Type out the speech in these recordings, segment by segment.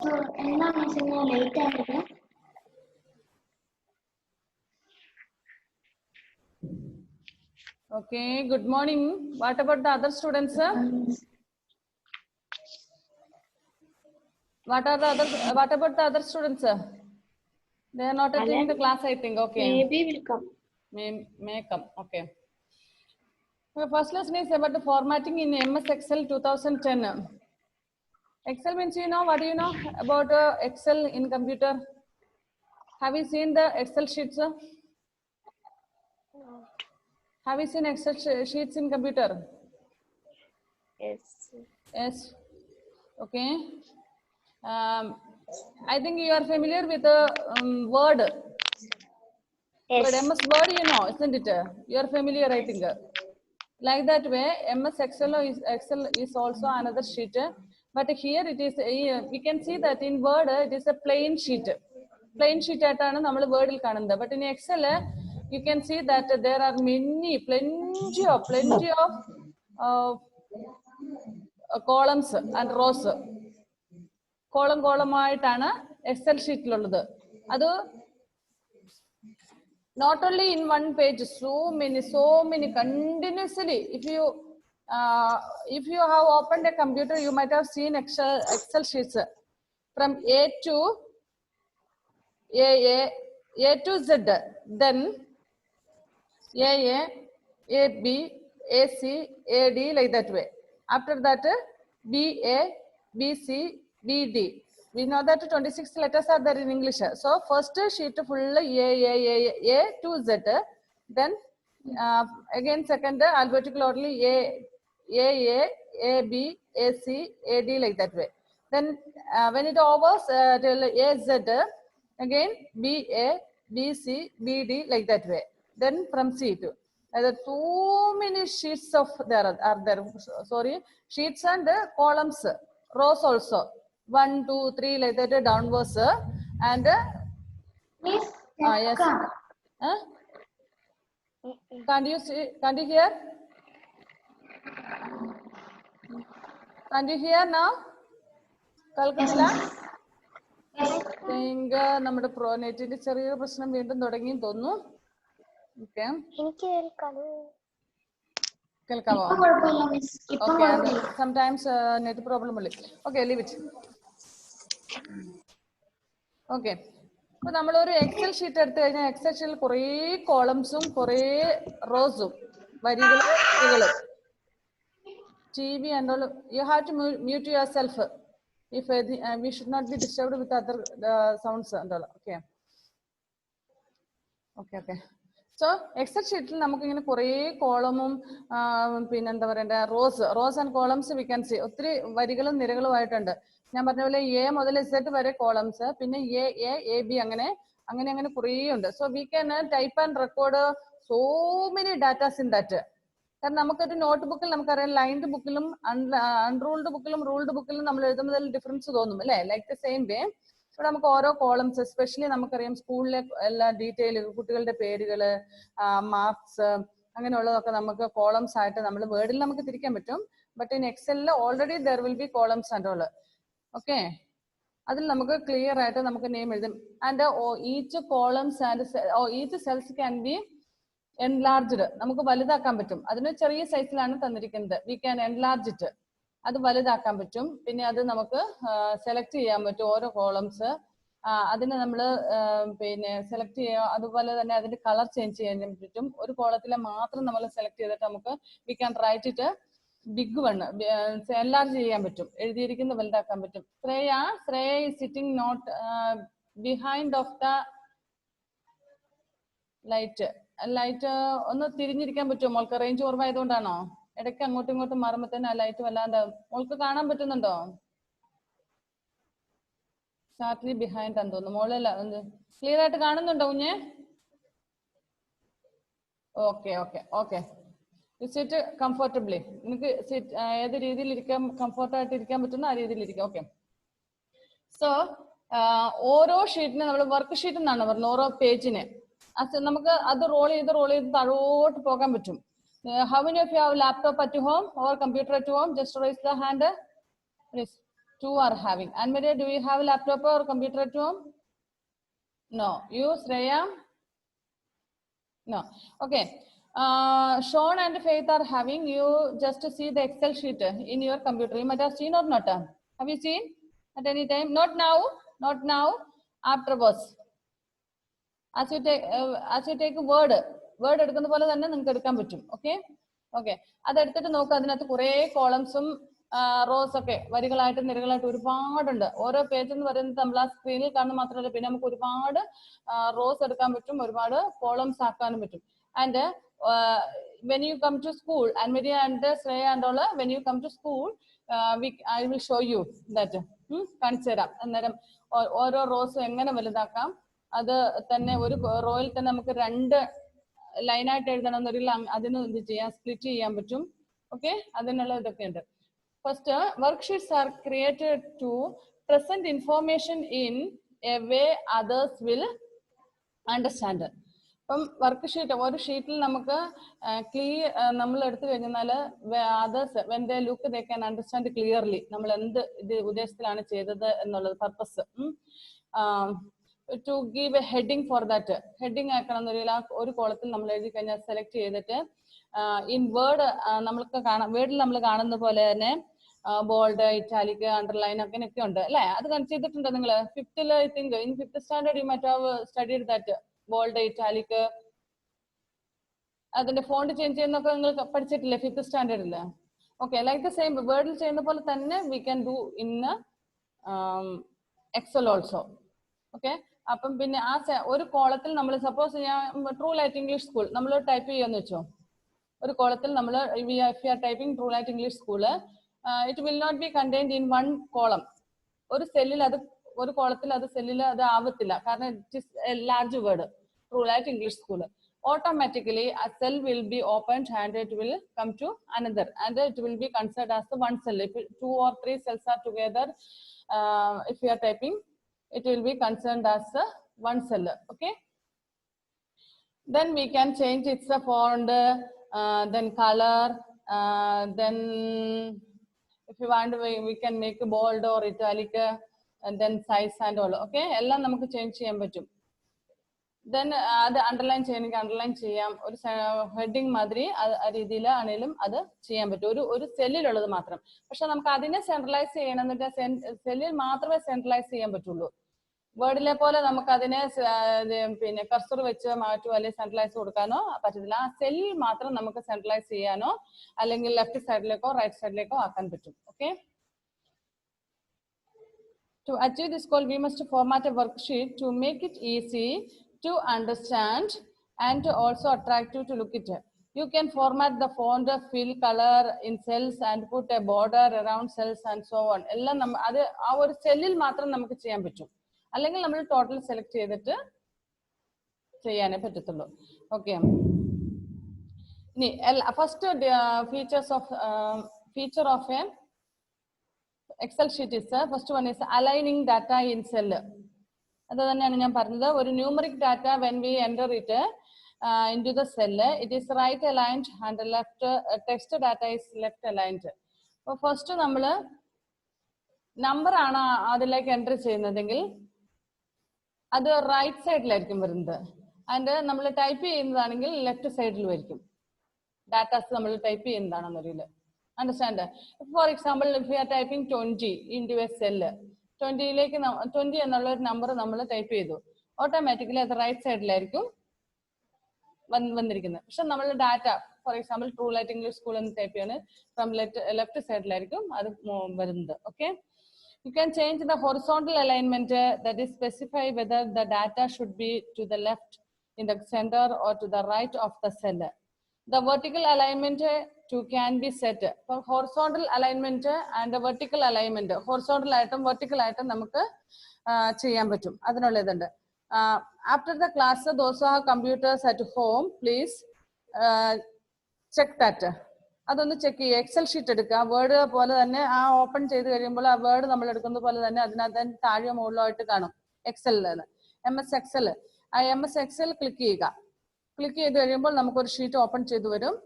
Okay, good morning. What about the other students? What about the other students? They are not attending the class, I think. Okay. Maybe will come. May come. Okay. The first lesson is about the formatting in MS Excel 2010. Excel means, you know, what do you know about Excel in computer? Have you seen the Excel sheets? Have you seen Excel sheets in computer? Yes. Yes. Okay. I think you are familiar with the Word. Yes. But MS Word, you know, isn't it? You are familiar, I think. Like that way, MS Excel is also another sheet. But here it is, we can see that in Word, it is a plain sheet. Plain sheet aatana nammal Word il kanunna. But in Excel, you can see that there are plenty of columns and rows. Column ആയിട്ടാണ് Excel sheet-ലുള്ളത്. അത് not only in one page, so many continuously. If you have opened a computer, you might have seen Excel sheets from A to Z, then AB, AC, AD, like that way. After that, BA, BC, BD. We know that 26 letters are there in English. So first sheet full A to Z. Then again second alphabetical order A, B, AC, AD, like that way. Then when it overs till AZ, again BA, BC, BD, like that way. Then from C to too many sheets of are there. Sorry, sheets and columns, rows also. 1, 2, 3, like that downwards. And Miss, yes. Can't you see? Can't you hear? Can't you hear now? കേൾക്കുന്നില്ല? നമ്മുടെ പ്രോനെറ്റിന്റെ ചെറിയൊരു പ്രശ്നം വീണ്ടും തുടങ്ങി തോന്നുന്നു. Okay, കേൾക്കാവോ? Okay, അത് sometimes net problem ഉള്ളു. Okay, leave it. ഓക്കെ, അപ്പൊ നമ്മളൊരു എക്സൽ ഷീറ്റ് എടുത്തു കഴിഞ്ഞാൽ എക്സൽ ഷീറ്റിൽ കുറേ കോളംസും കുറേ റോസും വരികളും TV and all. You have to mute yourself. If we should not be disturbed with other sounds and all. Okay. So Excel sheet നമുക്ക് ഇങ്ങനെ കുറേ കോളമും പിന്നെ എന്താ പറയണ്ട rose and columns we can see. ഒത്തിരി വരികളും നിരകളും ആയിട്ടുണ്ട്. ഞാൻ പറഞ്ഞ പോലെ A മുതൽ Z വരെ കോളംസ്, പിന്നെ A, B, അങ്ങനെ കുറേ ഉണ്ട്. So we can type and record so many datas in that. കാരണം നമുക്കൊരു നോട്ട് ബുക്കിൽ നമുക്കറിയാം ലൈൻഡ് ബുക്കിലും അൺറൂൾഡ് ബുക്കിലും റൂൾഡ് ബുക്കിലും നമ്മൾ എഴുതുന്നതിൽ ഡിഫറൻസ് തോന്നും അല്ലേ? ലൈക്ക് ദ സെയിം വേ ഇവിടെ നമുക്ക് ഓരോ കോളംസ്, എസ്പെഷ്യലി നമുക്കറിയാം സ്കൂളിലെ എല്ലാ ഡീറ്റെയിൽ, കുട്ടികളുടെ പേരുകള്, മാർക്സ്, അങ്ങനെയുള്ളതൊക്കെ നമുക്ക് കോളംസ് ആയിട്ട് നമ്മൾ വേർഡിൽ നമുക്ക് തിരിക്കാൻ പറ്റും. ബട്ട് ഇൻ എക്സലിൽ already there will be columns and all. Okay, അതിൽ നമുക്ക് ക്ലിയർ ആയിട്ട് നമുക്ക് നെയിം എഴുതും. And each columns and each cells can be enlarged. നമുക്ക് വലുതാക്കാൻ പറ്റും. അതിന് ചെറിയ സൈസിലാണ് തന്നിരിക്കുന്നത്. We can enlarge it. അത് വലുതാക്കാൻ പറ്റും. പിന്നെ അത് നമുക്ക് സെലക്ട് ചെയ്യാൻ പറ്റും ഓരോ കോളംസ്. അതിന് നമ്മൾ പിന്നെ സെലക്ട് ചെയ്യുക. അതുപോലെ തന്നെ അതിന്റെ കളർ ചേഞ്ച് ചെയ്യാൻ പറ്റും. ഒരു കോളത്തിലെ മാത്രം നമ്മൾ സെലക്ട് ചെയ്തിട്ട് നമുക്ക് we can write it big one, enlarge ചെയ്യാൻ പറ്റും. എഴുതിയിരിക്കുന്ന വലുതാക്കാൻ പറ്റും. Shreya is sitting not behind of the light ഒന്ന് തിരിഞ്ഞിരിക്കാൻ പറ്റുമോ മോൾക്ക്? റേഞ്ച് കുറവായതുകൊണ്ടാണോ? ഇടയ്ക്ക് അങ്ങോട്ടും ഇങ്ങോട്ടും മാറുമ്പോ തന്നെ ആ ലൈറ്റ് വല്ലാണ്ട് മോൾക്ക് കാണാൻ പറ്റുന്നുണ്ടോ? ഷാർട്ട്ലി ബിഹൈൻഡ് ആണെന്ന് തോന്നുന്നു. മോളല്ല, ക്ലിയർ ആയിട്ട് കാണുന്നുണ്ടോ കുഞ്ഞെ? ഓക്കെ. Sit comfortably. നിങ്ങൾക്ക് ഏത് രീതിയിൽ ഇരിക്കാൻ കംഫർട്ടായിട്ട് ഇരിക്കാൻ പറ്റുന്ന ആ രീതിയിൽ ഇരിക്കാം. ഓക്കെ. സോ ഓരോ ഷീറ്റിന് നമ്മൾ വർക്ക് ഷീറ്റ് എന്നാണ് പറഞ്ഞത്. ഓരോ പേജിന് നമുക്ക് അത് റോൾ ചെയ്ത് താഴോട്ട് പോകാൻ പറ്റും. How many of you have laptop at home or computer at home? Just raise the hand, please. 2 are having. And Maria, do you have a laptop or computer at home? No. You, Shreya? No. Okay. Sean and Faith are having. You just see the Excel sheet in your computer. You might have seen or not. Have you seen at any time? Not now. Not now. Afterwards. As you take a word എടുക്കുന്ന പോലെ തന്നെ നിങ്ങൾക്ക് എടുക്കാൻ പറ്റും. Okay okay, അതെടുത്തിട്ട് നോക്കുക. അതിനകത്ത് കുറേ കോളംസും റോസ് ഒക്കെ വരികളായിട്ട് നിരകളായിട്ട് ഒരുപാടുണ്ട്. ഓരോ പേജ് എന്ന് പറയുന്നത് നമ്മൾ ആ സ്ക്രീനിൽ കാണുന്ന മാത്രമല്ല, പിന്നെ നമുക്ക് ഒരുപാട് റോസ് എടുക്കാൻ പറ്റും, ഒരുപാട് കോളംസ് ആക്കാനും പറ്റും. And when you come to school, and Maria and Shreya and all, when you come to school, I will show you that. കാണിച്ചു തരാം. അന്നേരം ഓരോ റോസും എങ്ങനെ വലുതാക്കാം. അത് തന്നെ ഒരു റോയിൽ തന്നെ നമുക്ക് 2 ലൈനായിട്ട് എഴുതണം എന്നൊരു അതിന് ഇത് ചെയ്യാം, സ്പ്ലിറ്റ് ചെയ്യാൻ പറ്റും. ഓക്കെ, അതിനുള്ള ഇതൊക്കെ ഉണ്ട്. First, worksheets are created to present information in a way others will understand. അപ്പം വർക്ക് ഷീറ്റ്, ഒരു ഷീറ്റിൽ നമുക്ക് നമ്മൾ എടുത്തു കഴിഞ്ഞാൽ others when they look they can understand clearly നമ്മൾ എന്ത് ഇത് ഉദ്ദേശത്തിലാണ് ചെയ്തത് എന്നുള്ളത് purpose. To give a heading for that. Heading ആക്കണം എന്നൊരു ഒരു കോളത്തിൽ നമ്മൾ എഴുതി കഴിഞ്ഞാൽ സെലക്ട് ചെയ്തിട്ട് ഇൻ വേർഡ് നമ്മൾക്ക് കാണാം, വേർഡിൽ നമ്മൾ കാണുന്ന പോലെ തന്നെ ബോൾഡ്, ഇറ്റാലിക്, അണ്ടർലൈൻ അങ്ങനെയൊക്കെ ഉണ്ട് അല്ലെ. അത് ചെയ്തിട്ടുണ്ട് നിങ്ങൾ 5th I think in 5th standard you might have studied that. Bold, italic, അതിന്റെ ഫോണ്ട് ചേഞ്ച് ചെയ്യുന്നൊക്കെ നിങ്ങൾ പഠിച്ചിട്ടില്ലേ 5th സ്റ്റാൻഡേർഡിൽ? ഓക്കെ, ലൈക്ക് ദ സെയിം വേർഡിൽ ചെയ്യുന്ന പോലെ തന്നെ we can do in Excel also. Okay, അപ്പം പിന്നെ ആ ഒരു കോളത്തിൽ നമ്മൾ സപ്പോസ് ഞാൻ ട്രൂ ലൈറ്റ് ഇംഗ്ലീഷ് സ്കൂൾ നമ്മൾ ടൈപ്പ് ചെയ്യാന്ന് വെച്ചോ. ഒരു കോളത്തിൽ നമ്മൾ if you are typing true light English school, it will not B contained in one column. ഒരു സെല്ലിൽ അത്, ഒരു കോളത്തിൽ അത് സെല്ലിൽ അത് ആവത്തില്ല, കാരണം it is A large word. True light English school automatically a cell will be opened and it will come to another, and it will be considered as the one cell. If 2 or 3 cells are together, if you are typing, it will be considered as one cell. Okay, then we can change its font, then color, then if you want we can make bold or italic, and then size and all. Okay, എല്ലാം നമുക്ക് change ചെയ്യാൻ പറ്റും. Then അത് underline ചെയ്യണമെങ്കിൽ underline ചെയ്യാം. ഒരു heading മാതിരി ആ രീതിയിൽ ആണെങ്കിലും അത് ചെയ്യാൻ പറ്റും, ഒരു സെല്ലിലുള്ളത് മാത്രം. പക്ഷെ നമുക്ക് അതിനെ സെൻട്രലൈസ് ചെയ്യണം എന്ന് വെച്ചാൽ സെല്ലിൽ മാത്രമേ സെൻട്രലൈസ് ചെയ്യാൻ പറ്റുള്ളൂ. വേർഡിലെ പോലെ നമുക്ക് അതിനെ പിന്നെ കർസർ വെച്ച് മാറ്റുമോ അല്ലെങ്കിൽ സെൻട്രലൈസ് കൊടുക്കാനോ പറ്റത്തില്ല. ആ സെല്ലിൽ മാത്രം നമുക്ക് സെൻട്രലൈസ് ചെയ്യാനോ അല്ലെങ്കിൽ ലെഫ്റ്റ് സൈഡിലേക്കോ റൈറ്റ് സൈഡിലേക്കോ ആക്കാൻ പറ്റും. Okay, to achieve this goal we must format a worksheet to make it easy to understand and also attractive to look at. You can format the font, fill color in cells and put a border around cells and so on. എല്ലാം അത് ആ ഒരു സെല്ലിൽ മാത്രം നമുക്ക് ചെയ്യാൻ പറ്റും, അല്ലെങ്കിൽ നമ്മൾ ടോട്ടൽ സെലക്ട് ചെയ്തിട്ട് ചെയ്യാനേ പറ്റത്തുള്ളൂ. ഓക്കെ, ഇനി first feature of A Excel sheet is first one is aligning data in cell. അത് തന്നെയാണ് ഞാൻ പറഞ്ഞത്. ഒരു numeric data when we enter it into the cell, it is right aligned and left text data is left aligned. അപ്പോൾ first നമ്മൾ number ആണ് അതിലേക്ക് enter ചെയ്യുന്നതെങ്കിൽ അത് റൈറ്റ് സൈഡിലായിരിക്കും വരുന്നത്. ആൻഡ് നമ്മൾ ടൈപ്പ് ചെയ്യുന്നതാണെങ്കിൽ ലെഫ്റ്റ് സൈഡിൽ ആയിരിക്കും. ഡാറ്റാസ് നമ്മൾ type ചെയ്യുന്നതാണെന്നറിയില്ല. Understand? For example, if we are typing 20 into a cell, 20ലേക്ക് 20 എന്നുള്ള ഒരു നമ്പർ നമ്മൾ ടൈപ്പ് ചെയ്തു, ഓട്ടോമാറ്റിക്കലി അത് റൈറ്റ് സൈഡിലായിരിക്കും വന്നിരിക്കുന്നത്. പക്ഷെ നമ്മൾ data for example true light English school എന്ന് ടൈപ്പ് ചെയ്യാണ്, ഫ്രം ലെഫ്റ്റ് സൈഡിലായിരിക്കും അത് വരുന്നത്. Okay, you can change the horizontal alignment, that is specify whether the data should be to the left in the center or to the right of the cell. The vertical alignment to can be set for horizontal alignment and the vertical alignment. Horizontal ആയിട്ടും vertical ആയിട്ടും നമുക്ക് ചെയ്യാൻ പറ്റും. അതിനുള്ള ഇതുണ്ട്. After the class, those who have computers at home, please check that. അതൊന്ന് check ചെയ്യുക. Excel sheet എടുക്കുക, വേർഡ് പോലെ തന്നെ ആ ഓപ്പൺ ചെയ്ത് കഴിയുമ്പോൾ ആ വേർഡ് നമ്മൾ എടുക്കുന്ന പോലെ തന്നെ അതിനകത്ത് താഴെ മുകളിലായിട്ട് കാണും എക്സലിൽ. MS Excel, ആ MS Excel ക്ലിക്ക് ചെയ്യുക. ക്ലിക്ക് ചെയ്ത് കഴിയുമ്പോൾ നമുക്കൊരു ഷീറ്റ് ഓപ്പൺ ചെയ്ത് വരും.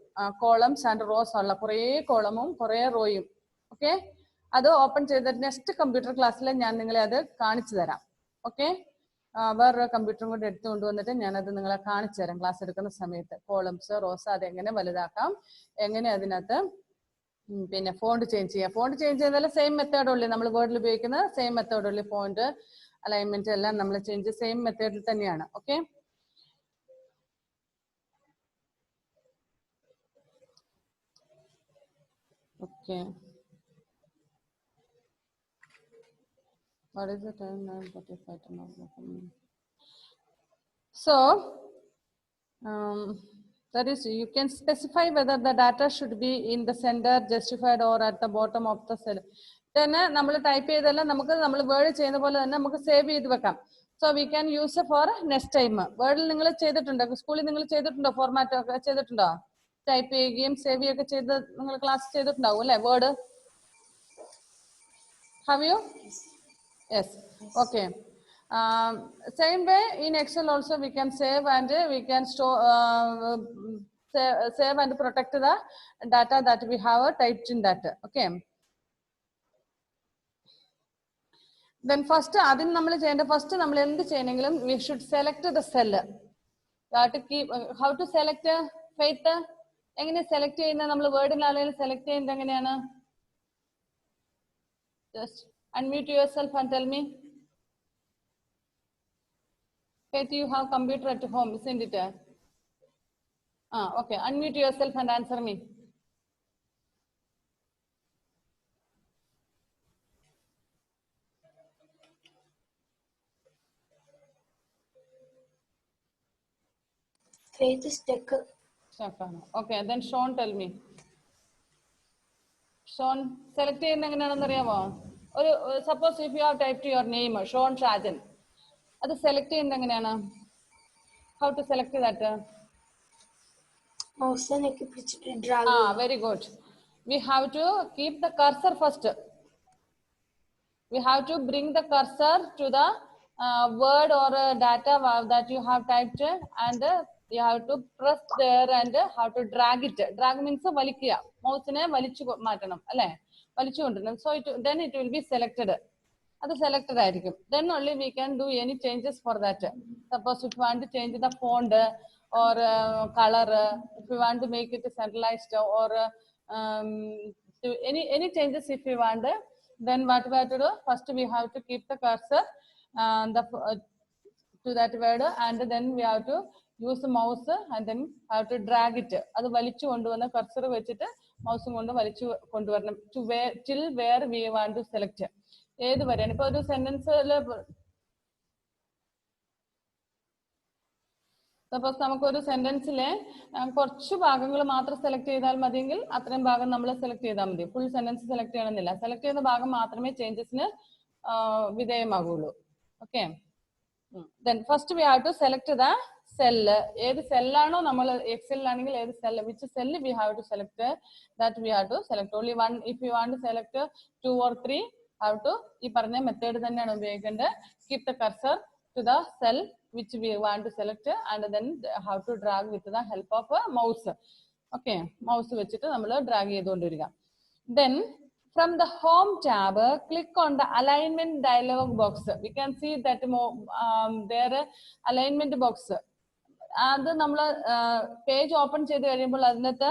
കോളംസ് ആൻഡ് റോസ് ഉള്ള കുറേ കോളമും കുറേ റോയും. ഓക്കെ, അത് ഓപ്പൺ ചെയ്തിട്ട് നെക്സ്റ്റ് കമ്പ്യൂട്ടർ ക്ലാസ്സിൽ ഞാൻ നിങ്ങളെ അത് കാണിച്ചു തരാം. ഓക്കെ, വേറൊരു കമ്പ്യൂട്ടറും കൂടെ എടുത്തു കൊണ്ടുവന്നിട്ട് ഞാനത് നിങ്ങളെ കാണിച്ചു തരാം ക്ലാസ് എടുക്കുന്ന സമയത്ത്. കോളംസ് റോസ് അതെങ്ങനെ വലുതാക്കാം, എങ്ങനെ അതിനകത്ത് പിന്നെ ഫോണ്ട് ചേഞ്ച് ചെയ്യാം. ഫോണ്ട് ചേഞ്ച് ചെയ്താൽ സെയിം മെത്തേഡുള്ളൂ, നമ്മൾ വേർഡിൽ ഉപയോഗിക്കുന്ന സെയിം മെത്തേഡുള്ളൂ. ഫോണ്ട് അലൈൻമെന്റ് എല്ലാം നമ്മൾ ചേഞ്ച് സെയിം മെത്തേഡിൽ തന്നെയാണ്. Okay, okay. What is the time? 9:45. So, that is, you can specify whether the data should be in the center, justified, or at the bottom of the cell. Then, നമ്മൾ type ചെയ്തെല്ലാം നമുക്ക് നമ്മൾ word ചെയ്യുന്ന പോലെ തന്നെ നമുക്ക് save ചെയ്ത് വെക്കാം. So we can use for next time. വേർഡിൽ നിങ്ങൾ ചെയ്തിട്ടുണ്ടോ? സ്കൂളിൽ നിങ്ങൾ ചെയ്തിട്ടുണ്ടോ? ഫോർമാറ്റ് ഒക്കെ ചെയ്തിട്ടുണ്ടോ? ടൈപ്പ് ചെയ്യുകയും സേവ് ചെയ്യുകയൊക്കെ ചെയ്ത് നിങ്ങൾ ക്ലാസ് ചെയ്തിട്ടുണ്ടാവും അല്ലേ? Word have you? Yes. Okay. Same way in Excel also we can save and we can store, save and protect the data that we have typed in that. Okay. Then first, adin nammal cheyanda first nammal endu cheyanengilum we should select the cell. That keep how to select Faith? Engane select cheyyunna nammal word il aleyil select cheyyunna enganeyana? Just unmute yourself and tell me. Faith, you have computer at home, isn't it? Okay. Unmute yourself and answer me. Faith is stuck. Okay. Then Sean, tell me. Sean, select cheyyunna enganeyanu ariyamo? Suppose if you have typed your name, Sean Shajan. അത് select ചെയ്യുന്നത് എങ്ങനെയാണ്? How to select that? മൗസിലേക്ക് പിടിച്ചിട്ട് drag. Very good. We have to keep the cursor first. We have to bring the cursor to the word or data that you have typed and you have to press there and have to drag it. Drag means വലിക്കുക, മൗസിനെ വലിച്ചു മാറ്റണം അല്ലെ, വലിച്ചു കൊണ്ടുവരണം. So then it will be selected. അത് selected ആയിരിക്കും. Then only we can do any changes for that. Suppose if you want to change the font or color, if you want to make it centralized or any changes if you want, then what we have to do? First we have to keep the cursor to that word and then we have to use the mouse and then have to drag it. അത് വലിച്ചു കൊണ്ടുവന്ന cursor വെച്ചിട്ട് മൗസും കൊണ്ട് വലിച്ചു കൊണ്ടുവരണം till where we want to select. ഏത് വരെയാണ്? ഇപ്പൊ ഒരു സെന്റൻസില് സപ്പോസ് നമുക്കൊരു സെന്റൻസിലെ കുറച്ച് ഭാഗങ്ങൾ മാത്രം സെലക്ട് ചെയ്താൽ മതിയെങ്കിൽ അത്രയും ഭാഗം നമ്മൾ സെലക്ട് ചെയ്താൽ മതി. ഫുൾ സെന്റൻസ് സെലക്ട് ചെയ്യണമെന്നില്ല. സെലക്ട് ചെയ്യുന്ന ഭാഗം മാത്രമേ ചേഞ്ചസിന് വിധേയമാകുള്ളൂ. Okay. Then first we have to select the cell. ഏത് സെല്ലാണോ നമ്മൾ എക്സലിലാണെങ്കിൽ ഏത് cell, which cell we have to select, that we have to select only one. If you want to select 2 or 3, have to ഈ പറഞ്ഞ method തന്നെയാണ് ഉപയോഗിക്കേണ്ടത്. Keep the cursor to the cell which we want to select and then have to drag with the help of a mouse. Okay, mouse വെച്ചിട്ട് നമ്മൾ drag ചെയ്തുകൊണ്ടിരിക്കുക. Then from the home tab, click on the alignment dialog box. We can see that there alignment box. അത് നമ്മൾ page open ചെയ്ത് കഴിയുമ്പോൾ അതിനകത്ത്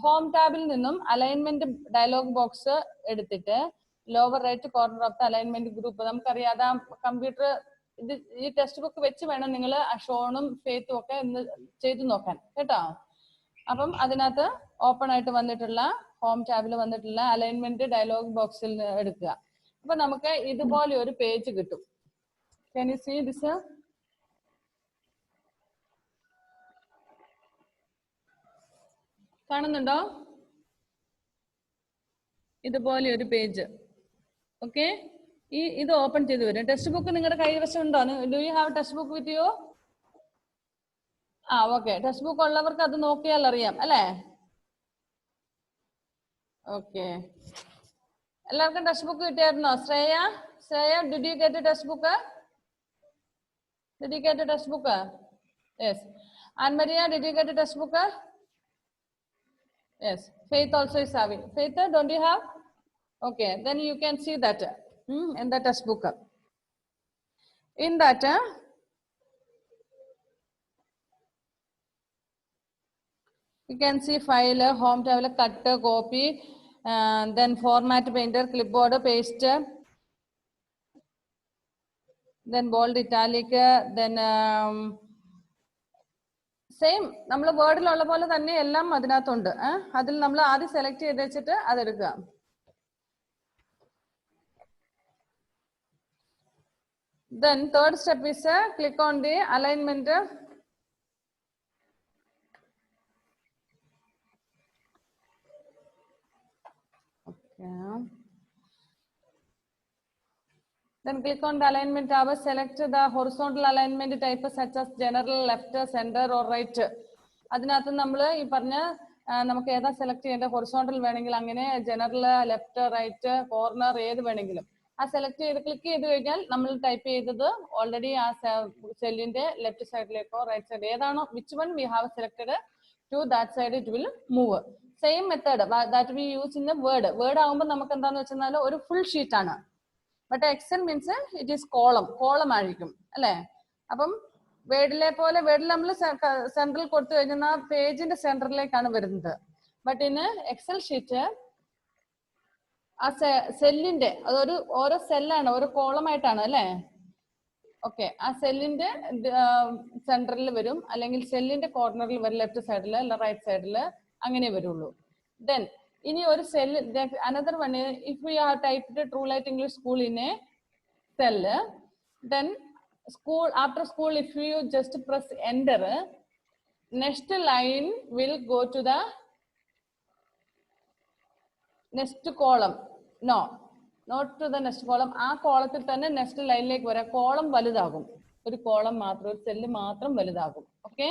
home ടാബിൽ നിന്നും അലൈൻമെന്റ് ഡയലോഗ് ബോക്സ് എടുത്തിട്ട് lower right corner of the alignment group, നമുക്കറിയാം അതാ കമ്പ്യൂട്ടർ ഇത് ഈ ടെക്സ്റ്റ് ബുക്ക് വെച്ച് വേണം നിങ്ങൾ ഷോണും ഫെയ്ത്തും ഒക്കെ ഒന്ന് ചെയ്തു നോക്കാൻ കേട്ടോ. അപ്പം അതിനകത്ത് ഓപ്പൺ ആയിട്ട് വന്നിട്ടുള്ള ഹോം ടാബിൽ വന്നിട്ടുള്ള അലൈൻമെന്റ് ഡയലോഗ് ബോക്സിൽ എടുക്കുക. അപ്പൊ നമുക്ക് ഇതുപോലെ ഒരു പേജ് കിട്ടും. Can you see this? കാണുന്നുണ്ടോ? ഇതുപോലെ ഒരു പേജ്. ഓക്കെ, ഇത് ഓപ്പൺ ചെയ്ത് വരും. ടെക്സ്റ്റ് ബുക്ക് നിങ്ങളുടെ കൈവശം ഉണ്ടോ? Do you have text book with you? Okay. Text book ഉള്ളവർക്ക് അത് നോക്കിയാൽ അറിയാം അല്ലേ? ഓക്കെ, എല്ലാവർക്കും ടെക്സ്റ്റ് ബുക്ക് കിട്ടിയായിരുന്നോ? Shreya did you get text book? Did you get a test book? Yes. Anne Maria, did you get a test book? Yes. Faith also is having. Faith, don't you have? Okay, then you can see that in the textbook. In that, you can see file, home table, cut, copy, then format painter, clipboard, paste, then bold, italic, then same നമ്മൾ വേർഡിലുള്ള പോലെ തന്നെ എല്ലാം അതിനകത്തുണ്ട്. അതിൽ നമ്മൾ ആദ്യം select ചെയ്ത് വെച്ചിട്ട് അതെടുക്കുക. Then third step is click on the alignment. Okay. Then click on the alignment tab, select the horizontal alignment type such as general, left, center or right. അതിനകത്ത് നമ്മൾ ഈ പറഞ്ഞ നമുക്ക് ഏതാ സെലക്ട് ചെയ്യേണ്ട, ഹൊറിസോണ്ടൽ വേണമെങ്കിൽ അങ്ങനെ, ജനറൽ, ലെഫ്റ്റ്, റൈറ്റ്, കോർണർ ഏത് വേണമെങ്കിലും ആ സെലക്ട് ചെയ്ത് ക്ലിക്ക് ചെയ്ത് കഴിഞ്ഞാൽ നമ്മൾ ടൈപ്പ് ചെയ്തത് ഓൾറെഡി ആ സെല്ലിന്റെ ലെഫ്റ്റ് സൈഡിലേക്കോ റൈറ്റ് സൈഡ് ഏതാണോ which one we have selected to that side it will move. Same method that we use in word. Word ആകുമ്പോൾ നമുക്ക് എന്താന്ന് വെച്ചാൽ ഒരു ഫുൾ ഷീറ്റ് ആണ്. But Excel means it is column ആയിരിക്കും അല്ലെ. അപ്പം വേർഡിലെ പോലെ വേർഡിൽ നമ്മൾ സെൻട്രൽ കൊടുത്തു കഴിഞ്ഞാൽ ആ പേജിന്റെ സെന്ററിലേക്കാണ് വരുന്നത്. ബട്ട് ഇൻ എക്സൽ ഷീറ്റ് ആ സെല്ലിന്റെ അതൊരു ഓരോ സെല്ലാണ്, ഓരോ കോളമായിട്ടാണ് അല്ലെ. ഓക്കെ, ആ സെല്ലിന്റെ സെന്ററിൽ വരും, അല്ലെങ്കിൽ സെല്ലിന്റെ കോർണറിൽ വരും, ലെഫ്റ്റ് സൈഡിൽ അല്ല റൈറ്റ് സൈഡിൽ അങ്ങനെ വരുള്ളൂ. ദെൻ ഇനി ഒരു cell, another one, if we have typed True light English School in a cell, then school, after school, if you just press enter, next line will go to the next column. No, not to the next column. ആ കോളത്തിൽ തന്നെ next ലൈനിലേക്ക് വരാം. Column വലുതാകും, ഒരു column മാത്രം, ഒരു cell മാത്രം വലുതാകും. Okay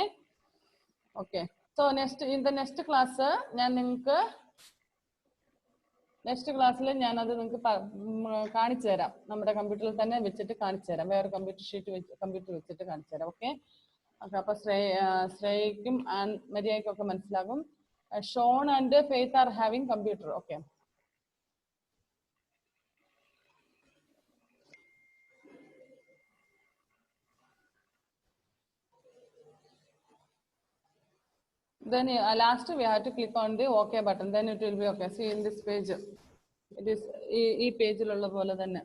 okay. So next in the next class ഞാൻ നിങ്ങൾക്ക് ഞാനത് നിങ്ങൾക്ക് കാണിച്ചു തരാം. നമ്മുടെ കമ്പ്യൂട്ടറിൽ തന്നെ വെച്ചിട്ട് കാണിച്ചു തരാം. വേറെ കമ്പ്യൂട്ടർ വെച്ചിട്ട് കാണിച്ചു തരാം. ഓക്കെ. അപ്പൊ ശ്രേയയ്ക്കും മരിയയ്ക്കും ഒക്കെ മനസ്സിലാകും. Shaun and Faith are having computer. Okay. Then last we have to click on the OK button. Then it will be okay. See in this page, it is ഈ പേജിലുള്ള പോലെ തന്നെ.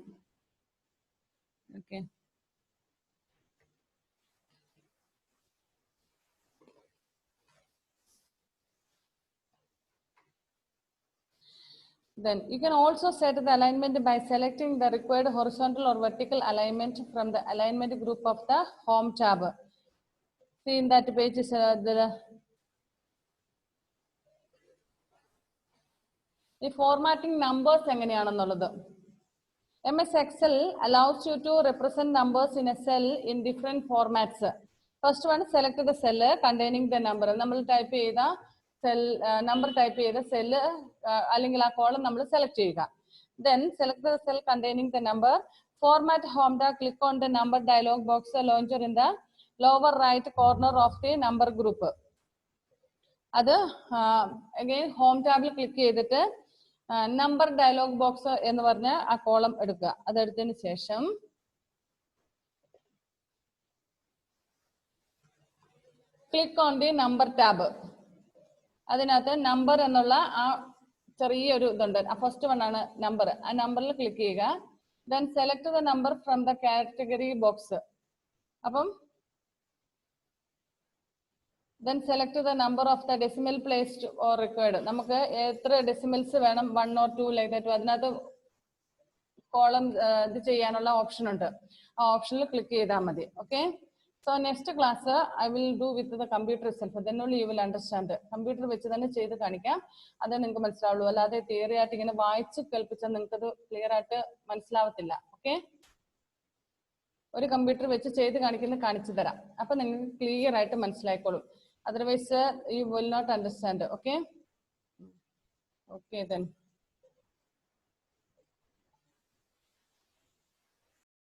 Okay. Then you can also set the alignment by selecting the required horizontal or vertical alignment from the alignment group of the home tab. See in that page is ഈ formatting numbers എങ്ങനെയാണെന്നുള്ളത്. MS Excel allows you to represent numbers in a cell in different formats. First one, select the cell containing the number. നമ്മൾ type ചെയ്ത cell number type ചെയ്ത cell അല്ലെങ്കിൽ ആ column നമ്മൾ select ചെയ്യുക. Then select the cell containing the number. Format home tab, click on the number dialog box launcher in the lower right corner of the number group. അത് again home tabൽ click ചെയ്തിട്ട് number dialogue box എന്ന് പറഞ്ഞ ആ column എടുക്കുക. അതെടുത്തതിന് ശേഷം click on the number tab. അതിനകത്ത് number എന്നുള്ള ആ ചെറിയൊരു ഇതുണ്ട്. ആ ഫസ്റ്റ് വൺ ആണ് നമ്പർ. ആ നമ്പറിൽ ക്ലിക്ക് ചെയ്യുക. Then select the number from the category box. അപ്പം then select the number of the decimal placed or required. നമുക്ക് എത്ര ഡെസിമൽസ് വേണം, 1 or 2 ലൈക്ക് ദാറ്റ്. അതിനകത്ത് കോളം ഇത് ചെയ്യാനുള്ള ഓപ്ഷൻ ഉണ്ട്. ആ ഓപ്ഷനിൽ ക്ലിക്ക് ചെയ്താൽ മതി. Okay. So next class I will do with the computer itself. then only you will understand. Computer വെച്ച് തന്നെ ചെയ്ത് കാണിക്കാം, അതേ നിങ്ങൾക്ക് മനസ്സിലാവുള്ളൂ. അല്ലാതെ തിയറി ആയിട്ട് ഇങ്ങനെ വായിച്ച് കേൾപ്പിച്ചാൽ നിങ്ങൾക്കത് ക്ലിയർ ആയിട്ട് മനസ്സിലാവത്തില്ല. ഓക്കെ. ഒരു കമ്പ്യൂട്ടർ വെച്ച് ചെയ്ത് കാണിച്ചു തരാം, അപ്പൊ നിങ്ങൾക്ക് ക്ലിയർ ആയിട്ട് മനസ്സിലായിക്കോളും. Otherwise, you will not understand. Okay. Okay then.